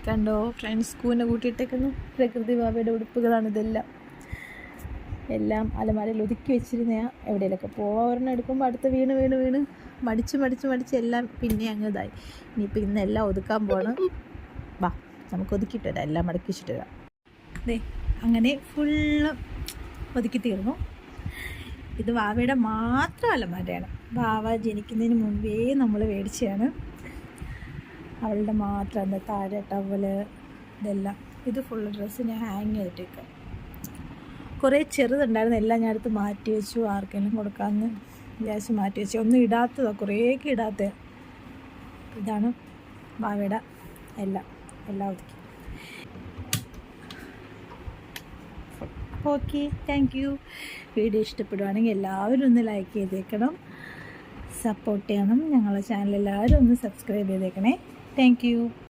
കണ്ടോ ഫ്രണ്ട്സ്, കൂനെ കൂട്ടിയിട്ടേക്കുന്നു പ്രകൃതി ബാബയുടെ ഉടുപ്പുകളാണ് ഇതെല്ലാം. എല്ലാം അലമാരയിൽ ഒതുക്കി വെച്ചിരുന്നതാണ്. എവിടെയെങ്കിലൊക്കെ പോവാൻ എടുക്കുമ്പോൾ അടുത്ത് വീണ് മടിച്ച് എല്ലാം പിന്നെ അങ്ങ് ഇതായി. ഇനിയിപ്പോൾ ഇന്നെല്ലാം ഒതുക്കാൻ പോകണം. വാ, നമുക്ക് ഒതുക്കിയിട്ട് വരാം, എല്ലാം മടക്കി വെച്ചിട്ട് വരാം. അതെ, അങ്ങനെ ഫുള്ള് ഒതുക്കി തീർന്നു. ഇത് വാവയുടെ മാത്രം അലമാരയാണ്. വാവ ജനിക്കുന്നതിന് മുമ്പേ നമ്മൾ മേടിച്ചതാണ്. അവളുടെ മാത്രം എന്താ താഴെ ടവല് ഇതെല്ലാം. ഇത് ഫുള്ള് ഡ്രസ്സ് ഞാൻ ഹാങ് ചെയ്തിട്ടേക്കാം. കുറേ ചെറുതുണ്ടായിരുന്നു, എല്ലാം ഞാൻ അടുത്ത് മാറ്റി വെച്ചു. ആർക്കെങ്കിലും കൊടുക്കാമെന്ന് വിചാരിച്ച് മാറ്റി വെച്ചു. ഒന്നും ഇടാത്തതാണ്, കുറേയൊക്കെ ഇടാത്ത. ഇതാണ് വാവയുടെ എല്ലാം ഒതുക്കി. Okay, thank you. വീഡിയോ ഇഷ്ടപ്പെടുവാണെങ്കിൽ എല്ലാവരും ഒന്ന് ലൈക്ക് ചെയ്തേക്കണം, സപ്പോർട്ട് ചെയ്യണം. ഞങ്ങളുടെ ചാനൽ എല്ലാവരും ഒന്ന് സബ്സ്ക്രൈബ് ചെയ്തേക്കണേ. Thank you.